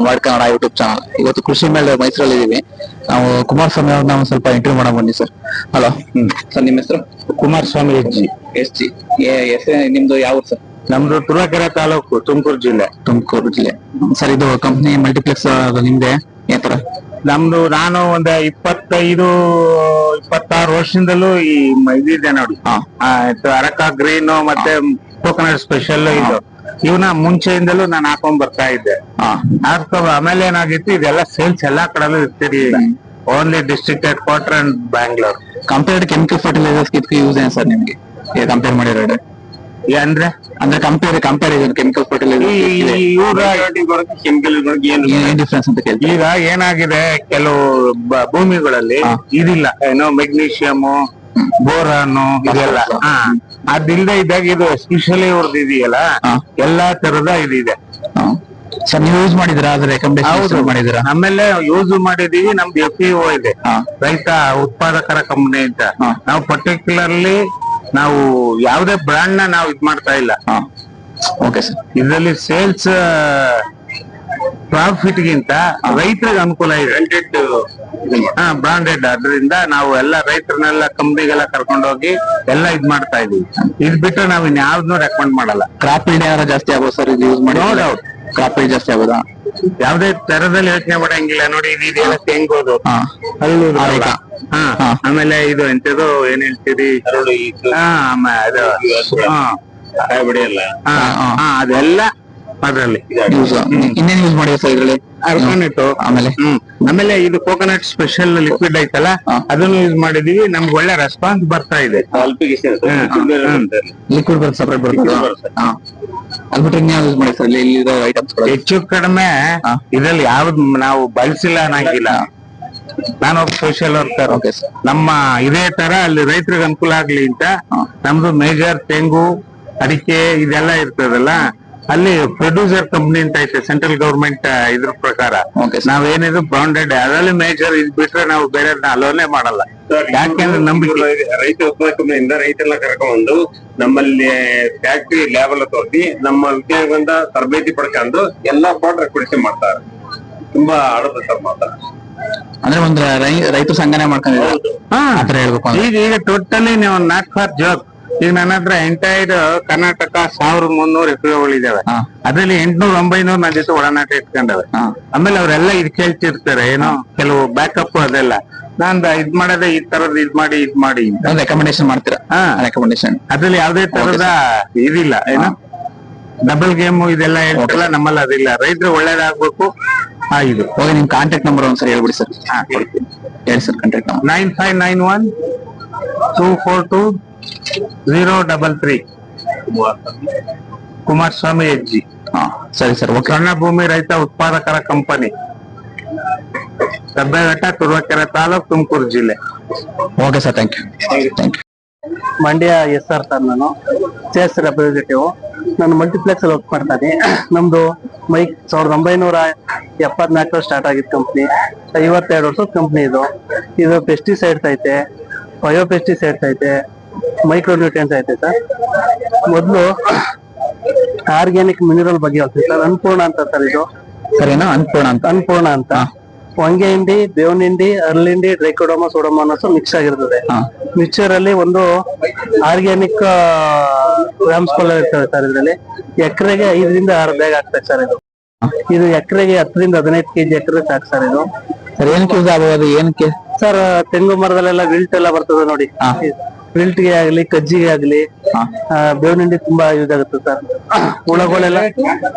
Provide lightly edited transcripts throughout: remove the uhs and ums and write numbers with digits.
Word Kannada YouTube channel. ಇವತ್ತು ಕೃಷಿ ಮೇಲೆ ಮೈಸೂರಲ್ಲಿ ಇದೀವಿ. ನಾವು ಕುಮಾರಸ್ವಾಮಿ ಅವ್ರನ್ನ ಒಂದ್ ಸ್ವಲ್ಪ ಇಂಟರ್ವ್ಯೂ ಮಾಡಕ್ ಬನ್ನಿ ಸರ್. ಹಲೋ ಸರ್, ನಿಮ್ಮ ಹೆಸರು? Kumaraswamy S G. ನಿಮ್ದು ಯಾವ ಊರು ಸರ್? ನಮ್ದು ತುರುವೇಕೆರೆ ತಾಲೂಕು, ತುಮಕೂರು ಜಿಲ್ಲೆ. ಸರ್, ಇದು ಕಂಪ್ನಿ ಮಲ್ಟಿಪ್ಲೆಕ್ಸ್ ನಿಮ್ದೆ ಏನ್ ತರ? ನಾನು ಒಂದ್ 26 ವರ್ಷದಿಂದಲೂ ಈ ಇದಿದೆ ನೋಡಿ. ಅರಕ ಗ್ರೀನ್ ಮತ್ತೆ ಕೋಕೋನಟ್ ಸ್ಪೆಷಲ್ ಇದು ಇವನ ಮುಂಚೆಯಿಂದಲೂ ನಾನು ಹಾಕೊಂಡ್ ಬರ್ತಾ ಇದ್ದೆ. ಆಮೇಲೆ ಏನಾಗಿತ್ತು, ಇದೆಲ್ಲ ಸೇಲ್ಸ್ ಎಲ್ಲಾ ಕಡೆಲ್ಲೂ ಇರ್ತೀರಿ. Only district head quarter and Bangalore. Compared chemical fertilisers use ಏನ್ ಸರ್ ನಿಮ್ಗೆ ಕಂಪೇರ್ ಮಾಡಿರೋ? ಅಂದ್ರೆ ಕಂಪ್ಯಾರಿಸನ್ ಕೆಮಿಕಲ್ ಫರ್ಟಿಲೈಸರ್ ಏನ್ ಡಿಫ್ರೆನ್ಸ್ ಅಂತ ಕೇಳ್ತೀವಿ. ಈಗ ಏನಾಗಿದೆ, ಕೆಲವು ಭೂಮಿಗಳಲ್ಲಿ ಇದಿಲ್ಲ, ಏನೋ ಮೆಗ್ನೀಷಿಯಮ್, ಬೋರಾನ್ ಇದೆಲ್ಲ. ಅದಿಲ್ಲದೆ ಇದ್ದಾಗ ಇದು ಎಸ್ಪೆಷಲಿ ಇವ್ರದ್ದು ಇದೆಯಲ್ಲ, ಎಲ್ಲಾ ತರದ ಇದಿದೆ. ಸರ್, ನೀವು ಯೂಸ್ ಮಾಡಿದಿರಾ? ಅದ್ರ ರೆಕಮೆಂಡೇಶನ್ ಮಾಡಿದಿರಾ? ಆಮೇಲೆ ಯೂಸ್ ಮಾಡಿದೀವಿ. ನಮ್ದು FPO ಇದೆ, ರೈತ ಉತ್ಪಾದಕರ ಕಂಪನಿ ಅಂತ. ನಾವು ಪರ್ಟಿಕ್ಯುಲರ್ಲಿ ನಾವು ಯಾವ್ದೇ ಬ್ರಾಂಡ್ ನಾವು ಇದ್ ಮಾಡ್ತಾ ಇಲ್ಲ. Okay sir. ಇದರಲ್ಲಿ ಸೇಲ್ಸ್ ಪ್ರಾಫಿಟ್ ಗಿಂತ ರೈತರಿಗೆ ಅನುಕೂಲ ಇದೆ. ಬ್ರಾಂಡೆಡ್. ಅದರಿಂದ ನಾವು ಎಲ್ಲ ರೈತರನ್ನೆಲ್ಲ ಕಂಪ್ನಿಗೆಲ್ಲ ಕರ್ಕೊಂಡೋಗಿ ಎಲ್ಲ ಇದ್ ಮಾಡ್ತಾ ಇದೀವಿ. ಇದ್ ಬಿಟ್ಟು ನಾವ್ ಇನ್ಯಾವ್ದನ್ನೂ ರೆಕಮೆಂಡ್ ಮಾಡಲ್ಲ. ಕ್ರಾಪ್ ಇಲ್ಡ್ ಏನಾರ ಜಾಸ್ತಿ ಆಗ್ಬೋದು ಸರ್ ಇದು ಯೂಸ್ ಮಾಡಿ? ಕ್ರಾಪ್ ಇಲ್ಡ್ ಜಾಸ್ತಿ ಆಗೋದಾ? ಯಾವ್ದೇ ತರದಲ್ಲಿ ಯೋಚನೆ ಮಾಡಂಗಿಲ್ಲ ನೋಡಿ. ಇದೆಲ್ಲ ತೆಂಗೋದು, ಆಮೇಲೆ ಇದು ಎಂತದು ಏನ್ ಹೇಳ್ತೀರಿ, ಅದೆಲ್ಲ ಅದ್ರಲ್ಲಿ. ಇನ್ನೇನ್ ಯೂಸ್ ಮಾಡಿದ್ರೆ ಸರ್ ಇದ್ರಲ್ಲಿ? ಅರ್ಗಾನೆಟ್. ಆಮೇಲೆ ಇದು ಕೋಕೋನಟ್ ಸ್ಪೆಷಲ್ ಲಿಕ್ವಿಡ್ ಐತಲ್ಲ, ಅದನ್ನು ಯೂಸ್ ಮಾಡಿದೀವಿ. ನಮ್ಗೆ ಒಳ್ಳೆ ರೆಸ್ಪಾನ್ಸ್ ಬರ್ತಾ ಇದೆ. ಲಿಕ್ವಿಡ್ ಬರುತ್ತೆ, ಸಪರೇಟ್ ಬರುತ್ತೆ. ಅದ್ಬಿಟ್ರೆ ಯೂಸ್ ಮಾಡಿ ಸರ್ ಇಲ್ಲಿರೋ ಐಟಮ್ಸ್ ಹೆಚ್ಚು ಕಡಿಮೆ ಇದ್ರಲ್ಲಿ ಯಾವ್ದು ನಾವು ಬಳಸಿಲ್ಲ ಅನ್ನಂಗಿಲ್ಲ. ನಾನು ಸೋಷಿಯಲ್ ವರ್ಕರ್. ನಮ್ಮ ಇದೇ ತರ ಅಲ್ಲಿ ರೈತರಿಗೆ ಅನುಕೂಲ ಆಗ್ಲಿ ಅಂತ ನಮ್ದು ಮೇಜರ್ ತೆಂಗು, ಅಡಿಕೆ ಇದೆಲ್ಲ ಇರ್ತದಲ್ಲ, ಅಲ್ಲಿ ಪ್ರೊಡ್ಯೂಸರ್ ಕಂಪನಿ ಅಂತ ಐತೆ ಸೆಂಟ್ರಲ್ ಗವರ್ಮೆಂಟ್ ಇದ್ರ ಪ್ರಕಾರ. ನಾವೇನಿದ್ರು ಬ್ರಾಂಡೆಡ್, ಅದರಲ್ಲಿ ಮೇಜರ್. ಇದ್ ಬಿಟ್ರೆ ನಾವು ಬೇರೆ ಅಲೋನೆ ಮಾಡಲ್ಲ. ಯಾಕೆಂದ್ರೆ ನಂಬಿಕೆ ರೈತ ಉತ್ಪಾದಕ ಕಂಪನಿಯಿಂದ ರೈತರನ್ನ ಕರ್ಕೊಂಡು ನಮ್ಮಲ್ಲಿ ಫ್ಯಾಕ್ಟ್ರಿ ಲ್ಯಾಬ್ ಎಲ್ಲ ತೋರಿಸಿ ನಮ್ಮ ವಿಜ್ಞಾನದಿಂದ ತರಬೇತಿ ಪಡ್ಕೊಂಡು ಎಲ್ಲಾ ಪ್ರಾಡಕ್ಟ್ ರೆಕಮೆಂಡೇಶನ್ ಮಾಡ್ತಾರೆ. ತುಂಬಾ ಆಡೋದು ಸರ್ ಮಾತ್ರ. ಅಂದ್ರೆ ಒಂದು ರೈತರ ಸಂಘನೆ ಮಾಡ್ಕೊಂಡಿದ್ದಾರೆ ಆತರ ಹೇಳ್ಬೇಕು. ಈಗ ಟೋಟಲಿ ನೀವು ನಾಟ್ ಫಾರ್ ಜಾಬ್. ಈಗ ನನ್ನ ಹತ್ರ ಎಂಟೈರ್ ಕರ್ನಾಟಕ 1300 ಎಕರೆಗಳಿದಾವೆ. ಅದ್ರಲ್ಲಿ 800-900 ನನ್ನ ಜೊತೆ ಒಡನಾಟ ಇಟ್ಕೊಂಡವೆ. ಆಮೇಲೆ ಅವರೆಲ್ಲ ಇದ್ ಕೇಳ್ತಿರ್ತಾರೆ, ಏನೋ ಕೆಲವು ಬ್ಯಾಕಪ್ ಅದೆಲ್ಲ. ನಾನ್ ಇದ್ ಮಾಡೋದೇ ಈ ತರದ್ ಇದ್ ಮಾಡಿ ರೆಕಮೆಂಡೇಶನ್ ಮಾಡ್ತೀರಾ? ರೆಕಮೆಂಡೇಶನ್ ಅದ್ರಲ್ಲಿ ಯಾವ್ದೇ ತರದ ಇದಿಲ್ಲ, ಏನೋ ಡಬಲ್ ಗೇಮ್ ಇದೆಲ್ಲ ಹೇಳ್ತಾರಲ್ಲ, ನಮ್ಮಲ್ಲಿ ಅದಿಲ್ಲ. ರೈತರು ಒಳ್ಳೇದಾಗ್ಬೇಕು. ಇದು ಹೋಗಿ ನಿಮ್ ಕಾಂಟ್ಯಾಕ್ಟ್ ನಂಬರ್ ಒಂದ್ಸರಿ ಹೇಳ್ಬಿಡಿ ಸರ್. ಹೇಳಿ sir contact number. 9591-242-033. Kumaraswamy SG. ಸರಿ ಸರ್. ಸಣ್ಣ ಭೂಮಿ ರೈತ ಉತ್ಪಾದಕರ ಕಂಪನಿ, ಸಬ್ಬೆಘಟ್ಟ, ತುರುವೇಕೆರೆ ತಾಲೂಕು, ತುಮಕೂರು ಜಿಲ್ಲೆ. Okay sir, thank you. Mandya SR sir. ನಾನು ಸೇಲ್ಸ್ ರೆಪ್ರೆಸೆಂಟೇಟಿವ್. ನಾನು ಮಲ್ಟಿಪ್ಲೆಕ್ಸ್ ಅಲ್ಲಿ ವರ್ಕ್ ಮಾಡ್ತಾ ಇದ್ದೀನಿ. ನಮ್ದು 1974 ಸ್ಟಾರ್ಟ್ ಆಗಿದ್ದ ಕಂಪ್ನಿ. 52 ವರ್ಷದ ಕಂಪ್ನಿ ಇದು. ಪೆಸ್ಟಿಸೈಡ್ಸ್ ಐತೆ, ಬಯೋ ಪೆಸ್ಟಿಸೈಡ್ಸ್ ಐತೆ, ಮೈಕ್ರೋ ನ್ಯೂಟ್ರಿಯೆಂಟ್ಸ್ ಐತೆ ಸರ್. ಮೊದಲು ಆರ್ಗ್ಯಾನಿಕ್ ಮಿನರಲ್ ಬಗ್ಗೆ ಹೇಳ್ತೀವಿ ಸರ್. ಅನ್ಪೂರ್ಣ ಅಂತ ಸರ್ ಇದು. ಸರ್ ಏನೋ ಅನ್ಪೂರ್ಣ ಅಂತ ಹೊಂಗೆ ಹಿಂಡಿ, ಬೇವಿನ ಹಿಂಡಿ, ಅರ್ಲಿಂಡಿ, ಟ್ರೈಕೋಡರ್ಮಾ, ಸೋಡೋಮೋನಾಸ್ ಮಿಕ್ಸ್ ಆಗಿರ್ತದೆ. ಮಿಕ್ಸ್ಚರ್ ಅಲ್ಲಿ ಒಂದು ಆರ್ಗ್ಯಾನಿಕ್ ವ್ಯಾಮ್ಸ್ಕೊಲ್ಲ ಇರ್ತದೆ ಸರ್. ಇದರಲ್ಲಿ ಎಕರೆಗೆ 5-6 ಬ್ಯಾಗ್ ಆಗ್ತದೆ ಸರ್. ಇದು ಎಕರೆಗೆ 10-15 kg ಎಕರೆ ಸಾಕು ಸರ್. ಇದು ಸರ್ ಏನಕ್ಕೆ ಯೂಸ್ ಆಗೋದು? ಏನಕ್ಕೆ ಸರ್? ತೆಂಗು ಮರದಲ್ಲೆಲ್ಲ ವಿಲ್ಟ್ ಎಲ್ಲ ಬರ್ತದೆ ನೋಡಿ. ವಿಲ್ಟ್ಗೆ ಆಗ್ಲಿ, ಕಜ್ಜಿಗೆ ಆಗ್ಲಿ, ಬೇವಿನ ಹಿಂಡಿ ತುಂಬಾ ಯೂಸ್ ಆಗುತ್ತೆ ಸರ್. ಹುಳಗಳೆಲ್ಲ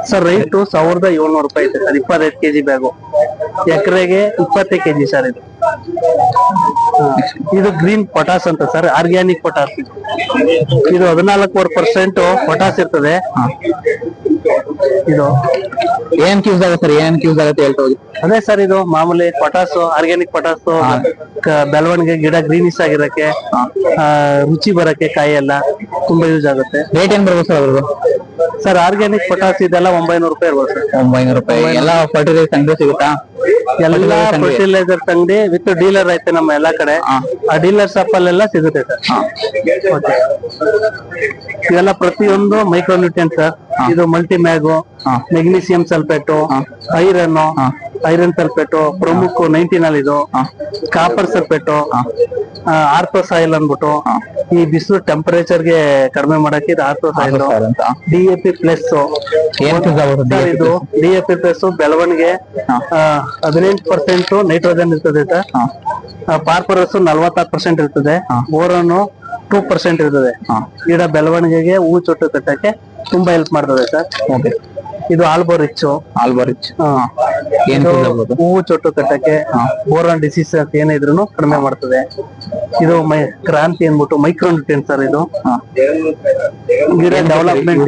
ಸರ್ ರೈಟು 1700 ರೂಪಾಯಿ ಐತೆ ಸರ್. 25 kg bag. ಎಕರೆಗೆ 20 kg ಸರ್. ಇದು ಗ್ರೀನ್ ಪೊಟಾಸ್ ಅಂತ ಸರ್, ಆರ್ಗ್ಯಾನಿಕ್ ಪೊಟಾಸ್. ಇದು 14% ಪೊಟಾಸ್ ಇರ್ತದೆ. ಇದು ಏನಕ್ಕೆ ಯೂಸ್ ಆಗುತ್ತೆ ಸರ್? ಏನಕ್ಕೆ ಯೂಸ್ ಆಗುತ್ತೆ ಹೇಳ್ತಾ ಹೋಗಿ. ಅದೇ ಸರ್, ಇದು ಮಾಮೂಲಿ ಪೊಟಾಸು, ಆರ್ಗ್ಯಾನಿಕ್ ಪೊಟಾಸು ಬೆಳವಣಿಗೆ, ಗಿಡ ಗ್ರೀನಿಶ್ ಆಗಿರಕ್ಕೆ, ರುಚಿ ಬರಕ್ಕೆ, ಕಾಯಿ ಎಲ್ಲ ತುಂಬಾ ಯೂಸ್ ಆಗುತ್ತೆ. ರೇಟ್ ಏನ್ ಬರ್ಬೋದು ಸರ್ ಅದ್ರದ್ದು? ಸರ್ ಆರ್ಗ್ಯಾನಿಕ್ ಪೊಟಾಸ್ ಇದೆಲ್ಲ 900 ರೂಪಾಯಿ ಇರ್ಬೋದು ಸರ್. 900 ರೂಪಾಯಿ. ಎಲ್ಲ ಫರ್ಟಿಲೈಸರ್ ಅಂಗಡಿ ಸಿಗುತ್ತಾ? ಎಲ್ಲಾ ಫರ್ಟಿಲೈಸರ್ಸ್ ಅಂಗಡಿ ವಿತ್ ಡೀಲರ್ ಐತೆ ನಮ್ಮ ಎಲ್ಲಾ ಕಡೆ. ಆ ಡೀಲರ್ ಶಾಪ್ ಅಲ್ಲೆಲ್ಲ ಸಿಗುತ್ತೆ ಸರ್. ಇವೆಲ್ಲ ಪ್ರತಿಯೊಂದು ಮೈಕ್ರೋನ್ಯೂಟ್ರಿಯೆಂಟ್ ಸರ್. ಇದು multi mag, magnesium sulphate, iron sulphate, ಪ್ರಮುಖ 19 ಇದು ಕಾಪರ್ ಸಲ್ಫೇಟು, ಆರ್ಥೋಸ್ ಆಯಿಲ್ ಅಂದ್ಬಿಟ್ಟು ಈ ಬಿಸಿಲು ಟೆಂಪರೇಚರ್ ಗೆ ಕಡಿಮೆ ಮಾಡಕ್ಕೆ ಇದು ಆರ್ಥೋಸ್ ಆಯಿಲ್. DAP ಪ್ಲಸ್ ಇದು DAP ಪ್ಲಸ್ ಬೆಳವಣಿಗೆ 18% ನೈಟ್ರೋಜನ್ ಇರ್ತದೆ ಸರ್. ಫಾಸ್ಫರಸ್ 46% ಇರ್ತದೆ. ಬೋರಾನ್ 2% ಇರ್ತದೆ. ಗಿಡ ಬೆಳವಣಿಗೆಗೆ ಹೂ ಚೊಟ್ಟು ಕಟ್ಟಕ್ಕೆ ತುಂಬಾ ಹೆಲ್ಪ್ ಮಾಡ್ತದೆ ಸರ್. ಇದು ಆಲ್ಬೋರಿಚ್ ಹೂವು ಚೊಟ್ಟು ಕಟ್ಟಕ್ಕೆ, ಬೋರಾನ್ ಡಿಸೀಸ್ ಏನೇ ಇದ್ರು ಕಡಿಮೆ ಮಾಡ್ತದೆ. ಇದು ಕ್ರಾಂತಿ ಅಂದ್ಬಿಟ್ಟು ಮೈಕ್ರೋನ್ಯೂಟ್ರಿಯೆಂಟ್ ಸರ್. ಇದು ಗಿಡ ಡೆವಲಪ್ಮೆಂಟ್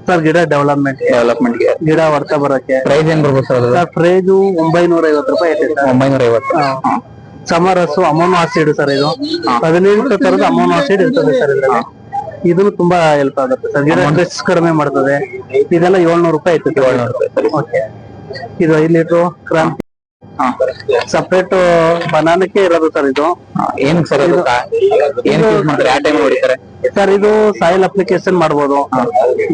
ಸರ್. ಡೆವಲಪ್ಮೆಂಟ್ ಗಿಡ ಹೊರ್ತ ಬರಕ್ಕೆ ಪ್ರೈಸ್ ಏನ್ ಬರ್ಬೋದು ಸರ್? ಪ್ರೈಸ್ 950 ರೂಪಾಯಿ ಐತೆ ಸರ್. 950. ಸಮರಸ್ ಅಮೋನೋ ಆಸಿಡ್ ಸರ್. ಇದು 18 ತರದ ಅಮೋನೋ ಆಸಿಡ್ ಇರ್ತದೆ ಸರ್ ಇದ್ರಲ್ಲಿ. ಇದನ್ನು ತುಂಬಾ ಹೆಲ್ಪ್ ಆಗುತ್ತೆ ಸರ್. ಗಿಡ ಸ್ಟ್ರೆಸ್ ಕಡಿಮೆ ಮಾಡ್ತದೆ. ಇದೆಲ್ಲ 700 ರೂಪಾಯಿ ಐತೆ. 700 ರೂಪಾಯಿ. ಓಕೆ. ಇದು 5 ಲೀಟರ್ ಕ್ರಾಂತಿ ಸಪರೇಟ್ ಬನಾನಕ್ಕೆ ಇರೋದು ಸರ್. ಇದು ಏನ್ ಸರ್? ಸರ್ ಇದು ಸಾಯಿಲ್ ಅಪ್ಲಿಕೇಶನ್ ಮಾಡ್ಬೋದು,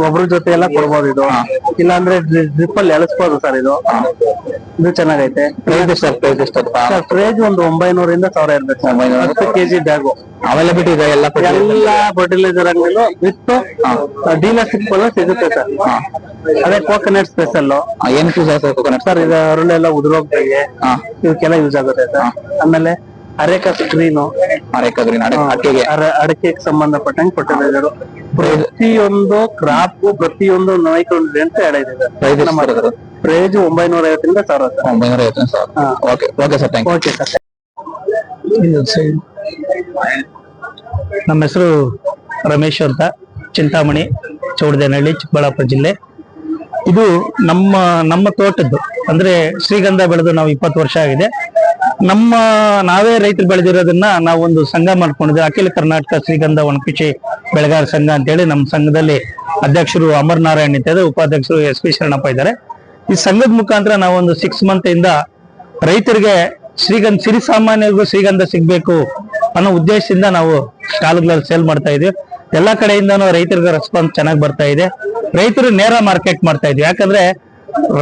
ಗೊಬ್ಬರ ಜೊತೆ ಎಲ್ಲ ಕೊಡ್ಬೋದು. ಇದು ಇಲ್ಲಾಂದ್ರೆ ಡ್ರಿಪ್ ಅಲ್ಲಿ ಎಳಸ್ಬೋದು ಸರ್. ಇದು ಚೆನ್ನಾಗೈತೆ. ಸರ್ ಪ್ರೈಸ್ ಒಂದು 900 ಇಂದ 1000 ಇರ್ಬೇಕು. 10 kg ಬ್ಯಾಗು ಅವೈಲಬಿಲಿಟಿ ಇದೆ. ಎಲ್ಲ ಫರ್ಟಿಲೈಸರ್ ಅಂಗಡಿಲು ವಿತ್ ಡೀಲರ್ಶಿಪ್ ಸಿಗುತ್ತೆ ಸರ್. ಅದೇ ಕೋಕೋನಟ್ ಸ್ಪೆಷಲ್. ಏನ್ ಯೂಸ್ ಆಗುತ್ತೆ ಕೋಕೋನಟ್ ಸರ್? ಇದು ಅರುಳೆಲ್ಲ ಉದುರೋಗ್ತಾಗೆ ಇವಕ್ಕೆಲ್ಲ ಯೂಸ್ ಆಗುತ್ತೆ ಸರ್. ಆಮೇಲೆ ಅರೇಕಾಸ್ ಗ್ರೀನು, ಅಡಕೆಗೆ ಸಂಬಂಧಪಟ್ಟಂಗೆ ಫರ್ಟಿಲೈಸರ್. ಪ್ರತಿಯೊಂದು ಕ್ರಾಪ್, ಪ್ರತಿಯೊಂದು ಮೈಕ್ರೋನ್ಯೂಟ್ರಿಯೆಂಟ್ ಆಡ್ ಇದೆ ಸರ್. ಪ್ರೈಸ್ 950 ಇಂದ 1000 sir. 950 sir. Okay sir, thank you. Okay sir. ನಮ್ಮ ಹೆಸರು ರಮೇಶ್ ಅಂತ, ಚಿಂತಾಮಣಿ, ಚೌಡದೇನಹಳ್ಳಿ, ಚಿಕ್ಕಬಳ್ಳಾಪುರ ಜಿಲ್ಲೆ. ಇದು ನಮ್ಮ ತೋಟದ್ದು. ಅಂದ್ರೆ ಶ್ರೀಗಂಧ ಬೆಳೆದು ನಾವು 20 ವರ್ಷ ಆಗಿದೆ. ನಾವೇ ರೈತರು ಬೆಳೆದಿರೋದನ್ನ ನಾವು ಒಂದು ಸಂಘ ಮಾಡ್ಕೊಂಡಿದ್ವಿ. ಅಖಿಲ ಕರ್ನಾಟಕ ಶ್ರೀಗಂಧ ಒಣಕೃಷಿ ಬೆಳೆಗಾರ ಸಂಘ ಅಂತೇಳಿ ನಮ್ಮ ಸಂಘದಲ್ಲಿ ಅಧ್ಯಕ್ಷರು ಅಮರ್ ನಾರಾಯಣ್ ಇದ್ದಾರೆ, ಉಪಾಧ್ಯಕ್ಷರು SP ಶರಣಪ್ಪ ಇದ್ದಾರೆ. ಈ ಸಂಘದ ಮುಖಾಂತರ ನಾವು ಒಂದು 6 ಮಂತ್ ಇಂದ ರೈತರಿಗೆ ಸಿರಿ ಸಾಮಾನ್ಯರಿಗೂ ಶ್ರೀಗಂಧ ಸಿಗ್ಬೇಕು ಅನ್ನೋ ಉದ್ದೇಶದಿಂದ ನಾವು ಸ್ಟಾಲ್ಗಳಲ್ಲಿ ಸೇಲ್ ಮಾಡ್ತಾ ಇದೀವಿ. ಎಲ್ಲಾ ಕಡೆಯಿಂದನೂ ರೈತರಿಗೆ ರೆಸ್ಪಾನ್ಸ್ ಚೆನ್ನಾಗಿ ಬರ್ತಾ ಇದೆ. ರೈತರು ನೇರ ಮಾರ್ಕೆಟ್ ಮಾಡ್ತಾ ಇದ್ವಿ. ಯಾಕಂದ್ರೆ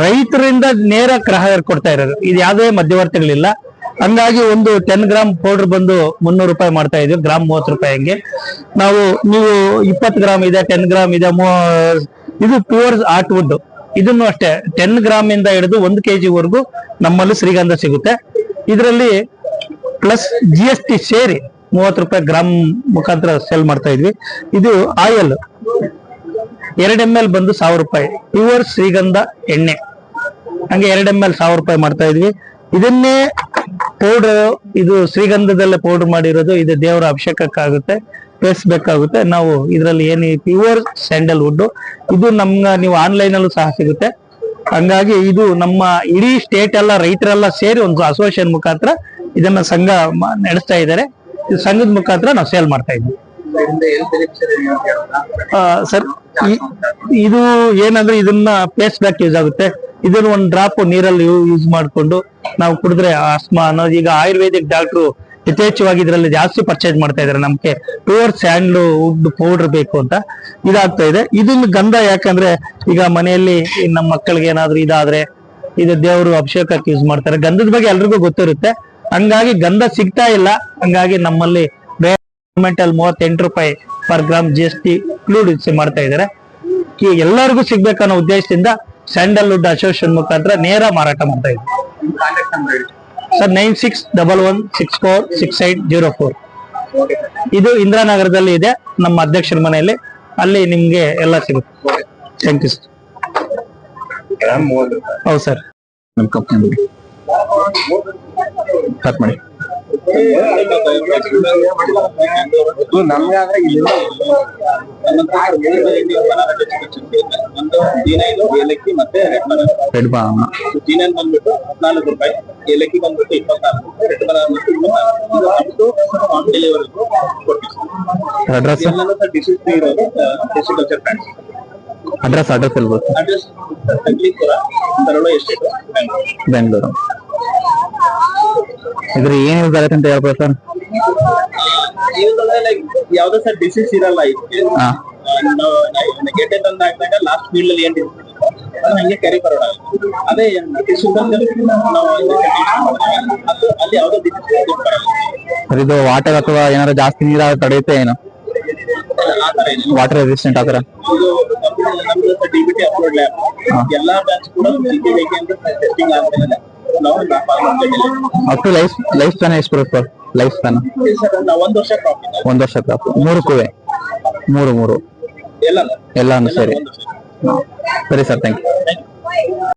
ರೈತರಿಂದ ನೇರ ಗ್ರಾಹಕರು ಕೊಡ್ತಾ ಇರೋದು. ಇದು ಯಾವುದೇ ಮಧ್ಯವರ್ತಿಗಳಿಲ್ಲ. ಹಂಗಾಗಿ ಒಂದು 10 ಗ್ರಾಮ್ ಪೌಡರ್ ಬಂದು 300 ರೂಪಾಯಿ ಮಾಡ್ತಾ ಇದ್ವಿ. ಗ್ರಾಮ್ 30 ರೂಪಾಯಿ. ಹಂಗೆ ನೀವು 20 ಗ್ರಾಮ್ ಇದೆ, 10 ಗ್ರಾಮ್ ಇದೆ. ಇದು ಪ್ಯೂರ್ ಆರ್ಟ್ ವುಡ್. ಇದನ್ನು ಅಷ್ಟೇ 10 ಗ್ರಾಮ್ ಇಂದ ಹಿಡಿದು 1 kg ವರೆಗೂ ನಮ್ಮಲ್ಲಿ ಶ್ರೀಗಂಧ ಸಿಗುತ್ತೆ. ಇದರಲ್ಲಿ ಪ್ಲಸ್ GST ಸೇರಿ 30 ರೂಪಾಯಿ ಗ್ರಾಮ್ ಮುಖಾಂತರ ಸೇಲ್ ಮಾಡ್ತಾ ಇದ್ವಿ. ಇದು ಆಯಿಲ್ 2 ml ಬಂದು 1000 ರೂಪಾಯಿ. ಪ್ಯೂರ್ ಶ್ರೀಗಂಧ ಎಣ್ಣೆ ಹಂಗೆ 2 ml 1000 ರೂಪಾಯಿ ಮಾಡ್ತಾ ಇದ್ವಿ. ಇದನ್ನೇ ಪೌಡರ್, ಇದು ಶ್ರೀಗಂಧದಲ್ಲೇ ಪೌಡರ್ ಮಾಡಿರೋದು. ಇದು ದೇವರ ಅಭಿಷೇಕಕ್ಕಾಗುತ್ತೆ, ಬೇಯಿಸ್ಬೇಕಾಗುತ್ತೆ. ನಾವು ಇದರಲ್ಲಿ ಏನು ಪ್ಯೂರ್ ಸ್ಯಾಂಡಲ್ವುಡ್, ಇದು ನೀವು ಆನ್ಲೈನ್ ಅಲ್ಲೂ ಸಹ ಸಿಗುತ್ತೆ. ಹಂಗಾಗಿ ಇದು ನಮ್ಮ ಇಡೀ ಸ್ಟೇಟ್ ಎಲ್ಲ ರೈತರೆಲ್ಲ ಸೇರಿ ಒಂದು ಅಸೋಸಿಯೇಷನ್ ಮುಖಾಂತರ ಇದನ್ನ ಸಂಘ ನಡೆಸ್ತಾ ಇದ್ದಾರೆ. ಈ ಸಂಘದ ಮುಖಾಂತರ ನಾವು ಸೇಲ್ ಮಾಡ್ತಾ ಇದ್ವಿ ಸರ್. ಇದು ಏನಂದ್ರೆ ಇದನ್ನ ಪೇಸ್ಟ್ ಬ್ಯಾಕ್ ಯೂಸ್ ಆಗುತ್ತೆ. ಇದನ್ನ ಒಂದು ಡ್ರಾಪ್ ನೀರಲ್ಲಿ ಯೂಸ್ ಮಾಡ್ಕೊಂಡು ನಾವು ಕುಡಿದ್ರೆ ಆಸ್ಮಾ ಅನ್ನೋದು. ಈಗ ಆಯುರ್ವೇದಿಕ್ ಡಾಕ್ಟ್ರು ಯಥೇಚ್ಛವಾಗಿ ಇದರಲ್ಲಿ ಜಾಸ್ತಿ ಪರ್ಚೇಸ್ ಮಾಡ್ತಾ ಇದಾರೆ. ನಮ್ಗೆ ಪ್ಯೂರ್ ಸ್ಯಾಂಡಲ್ವುಡ್ ಪೌಡರ್ ಬೇಕು ಅಂತ ಇದಾಗ್ತಾ ಇದೆ. ಇದನ್ನ ಗಂಧ ಯಾಕಂದ್ರೆ ಈಗ ಮನೆಯಲ್ಲಿ ನಮ್ಮ ಮಕ್ಕಳಿಗೆ ಏನಾದ್ರು ಇದಾದ್ರೆ ಇದು ದೇವರು ಅಭಿಷೇಕಕ್ಕೆ ಯೂಸ್ ಮಾಡ್ತಾರೆ. ಗಂಧದ ಬಗ್ಗೆ ಎಲ್ರಿಗೂ ಗೊತ್ತಿರುತ್ತೆ. ಹಂಗಾಗಿ ಗಂಧ ಸಿಗ್ತಾ ಇಲ್ಲ. ಹಂಗಾಗಿ ನಮ್ಮಲ್ಲಿ ಗವರ್ಮೆಂಟ್ 38 ರೂಪಾಯಿ ಪರ್ ಗ್ರಾಮ್ GST ಇನ್ಕ್ಲೂಡ್ ಮಾಡ್ತಾ ಇದ್ದಾರೆ. ಎಲ್ಲರಿಗೂ ಸಿಗ್ಬೇಕನ್ನೋ ಉದ್ದೇಶದಿಂದ ಸ್ಯಾಂಡಲ್ವುಡ್ ಅಸೋಸಿಯೇಷನ್ ಮುಖಾಂತರ ನೇರ ಮಾರಾಟ ಮಾಡ್ತಾ ಇದ್ದೀವಿ ಸರ್. 9611646804. ಇದು ಇಂದಿರಾನಗರದಲ್ಲಿ ಇದೆ, ನಮ್ಮ ಅಧ್ಯಕ್ಷರ ಮನೆಯಲ್ಲಿ. ಅಲ್ಲಿ ನಿಮ್ಗೆ ಎಲ್ಲ ಸಿಗುತ್ತೆ. Thank you sir. ಹೌದು ಸರ್. ನಮ್ಮ ಕಂಪ್ನಿ ಸ್ಟಾರ್ಟ್ ಮಾಡಿ. ನಮ್ಗೆ ಆದ್ರೆ ಒಂದು 15 ಏಲಕ್ಕಿ ಮತ್ತೆ ರೆಡ್ ಬನಾನಾ. ಜೀನನ್ ಬಂದ್ಬಿಟ್ಟು 14 ರೂಪಾಯಿ, ಏಲಕ್ಕಿ ಬಂದ್ಬಿಟ್ಟು 24, ರೆಡ್ ಬನಾನಾ 24 ಡೆಲಿವರಿ ಕೊಡ್ತೀವಿ. ಅಡ್ರೆಸ್ ಡಿಸೀಸ್ ಇರೋದು ಟಿಶ್ಯೂಕಲ್ಚರ್ ಪ್ಲಾಂಟ್ಸ್. ಅಡ್ರೆಸ್ ಹೇಳ್ಬೋದು. ಅಡ್ರೆಸ್ ಸಂಗೀಪುರ, ತರಳೋ ಎಸ್ಟೇಟ್, ಬೆಂಗಳೂರು. ಇದ್ರ ಏನ್ ಯೂಸ್ ಆಗುತ್ತೆ ಅಂತ ಹೇಳ್ಬೋದು ಸರ್? ಇವಾಗ ಲೈಕ್ ಯಾವ್ದೋ ಸರ್ ಡಿಸೀಸ್ ಇರಲ್ಲ ಇದಕ್ಕೆ. ಹಾ ಗೆಡ್ಡೆ ತಂದು ಹಾಕಿದಾಗ ಲಾಸ್ಟ್ ಫೀಲ್ಡ್ ಅಲ್ಲಿ ಏನ್ ಅದು ಹಂಗೆ ಕ್ಯಾರಿ ಫಾರ್ವರ್ಡ್ ಆಗುತ್ತೆ. ಅದೇ ಶುಗರ್ ನಾವು ಅದು ಅಲ್ಲಿ ಯಾವ್ದೋ ಡಿಸೀಸ್ ಬರಲ್ಲ. ಸರ್ ಇದು ವಾಟರ್ ಅಥವಾ ಏನಾದ್ರು ಜಾಸ್ತಿ ನೀರಾಗ ತಡೆಯುತ್ತೆ ಏನು? ಆ ತರ ಏನು ವಾಟರ್ ರೆಸಿಸ್ಟೆಂಟ್ ಆತರ? ಇದು ನಮ್ದು ಡಿಬಿಟಿ ಅಪ್ಲೋಡ್ ಲ್ಯಾಬ್ ಎಲ್ಲಾ ಬ್ಯಾಚ್ ಕೂಡ ಬೇಕೆ ಅಂತ ಟೆಸ್ಟಿಂಗ್ ಆದ್ಮೇಲೆ ನಾವು ಅಪ್ ಟು ಲೈಫ್ ಸ್ಪ್ಯಾನ್ ಎಷ್ಟು ಬರುತ್ತೆ ಸರ್? ಲೈಫ್ ಸ್ಪ್ಯಾನ್ ಸರ್ ನಾವು 1 ವರ್ಷ ಕ್ರಾಪ್ ಇದೆ. 1 ವರ್ಷ ಕ್ರಾಪ್ ಮೂರಕ್ಕೂ? ಮೂರು ಎಲ್ಲ ಎಲ್ಲಾನು ಸರಿ. ಸರಿ ಸರ್, ಥ್ಯಾಂಕ್ ಯು.